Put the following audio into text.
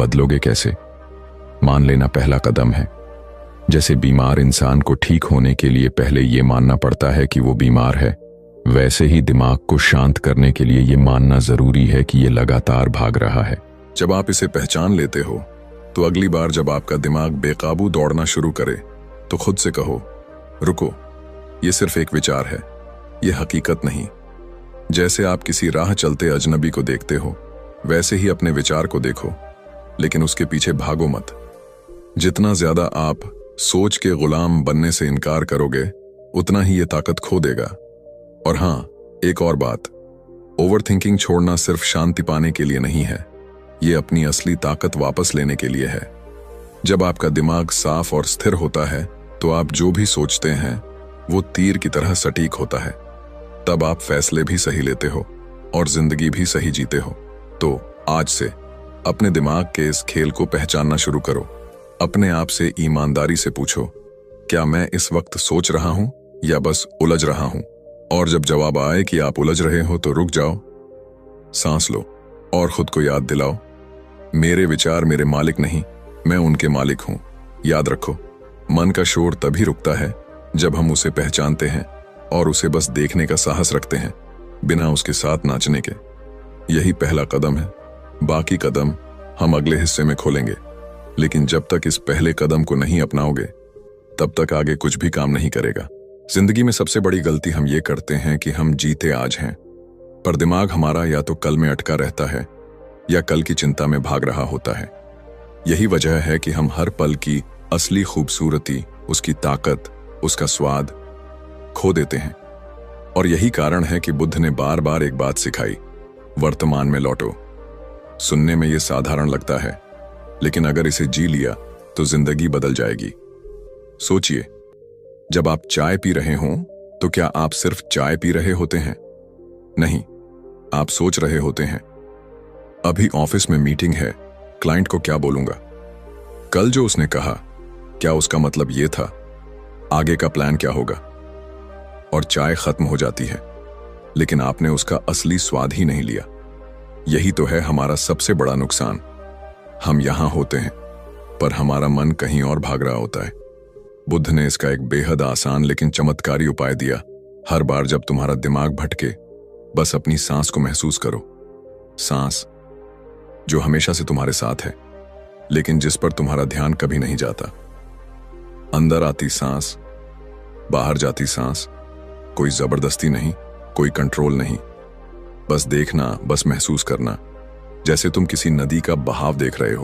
बदलोगे कैसे? मान लेना पहला कदम है। जैसे बीमार इंसान को ठीक होने के लिए पहले ये मानना पड़ता है कि वो बीमार है, वैसे ही दिमाग को शांत करने के लिए ये मानना जरूरी है कि ये लगातार भाग रहा है। जब आप इसे पहचान लेते हो तो अगली बार जब आपका दिमाग बेकाबू दौड़ना शुरू करे तो खुद से कहो, रुको, ये सिर्फ एक विचार है, ये हकीकत नहीं। जैसे आप किसी राह चलते अजनबी को देखते हो, वैसे ही अपने विचार को देखो, लेकिन उसके पीछे भागो मत। जितना ज्यादा आप सोच के गुलाम बनने से इनकार करोगे, उतना ही ये ताकत खो देगा। और हाँ, एक और बात, ओवर थिंकिंग छोड़ना सिर्फ शांति पाने के लिए नहीं है, ये अपनी असली ताकत वापस लेने के लिए है। जब आपका दिमाग साफ और स्थिर होता है तो आप जो भी सोचते हैं वो तीर की तरह सटीक होता है। तब आप फैसले भी सही लेते हो और जिंदगी भी सही जीते हो। तो आज से अपने दिमाग के इस खेल को पहचानना शुरू करो। अपने आप से ईमानदारी से पूछो, क्या मैं इस वक्त सोच रहा हूं या बस उलझ रहा हूं? और जब जवाब आए कि आप उलझ रहे हो तो रुक जाओ, सांस लो और खुद को याद दिलाओ, मेरे विचार मेरे मालिक नहीं, मैं उनके मालिक हूं। याद रखो, मन का शोर तभी रुकता है जब हम उसे पहचानते हैं और उसे बस देखने का साहस रखते हैं, बिना उसके साथ नाचने के। यही पहला कदम है, बाकी कदम हम अगले हिस्से में खोलेंगे। लेकिन जब तक इस पहले कदम को नहीं अपनाओगे, तब तक आगे कुछ भी काम नहीं करेगा। जिंदगी में सबसे बड़ी गलती हम ये करते हैं कि हम जीते आज हैं, पर दिमाग हमारा या तो कल में अटका रहता है या कल की चिंता में भाग रहा होता है। यही वजह है कि हम हर पल की असली खूबसूरती, उसकी ताकत, उसका स्वाद खो देते हैं। और यही कारण है कि बुद्ध ने बार बार एक बात सिखाई, वर्तमान में लौटो। सुनने में यह साधारण लगता है, लेकिन अगर इसे जी लिया तो जिंदगी बदल जाएगी। सोचिए, जब आप चाय पी रहे हों तो क्या आप सिर्फ चाय पी रहे होते हैं? नहीं, आप सोच रहे होते हैं, अभी ऑफिस में मीटिंग है, क्लाइंट को क्या बोलूंगा? कल जो उसने कहा, क्या उसका मतलब यह था? आगे का प्लान क्या होगा? और चाय खत्म हो जाती है, लेकिन आपने उसका असली स्वाद ही नहीं लिया। यही तो है हमारा सबसे बड़ा नुकसान। हम यहां होते हैं, पर हमारा मन कहीं और भाग रहा होता है। बुद्ध ने इसका एक बेहद आसान लेकिन चमत्कारी उपाय दिया। हर बार जब तुम्हारा दिमाग भटके, बस अपनी सांस को महसूस करो। सांस जो हमेशा से तुम्हारे साथ है, लेकिन जिस पर तुम्हारा ध्यान कभी नहीं जाता। अंदर आती सांस, बाहर जाती सांस, कोई जबरदस्ती नहीं, कोई कंट्रोल नहीं, बस देखना, बस महसूस करना, जैसे तुम किसी नदी का बहाव देख रहे हो।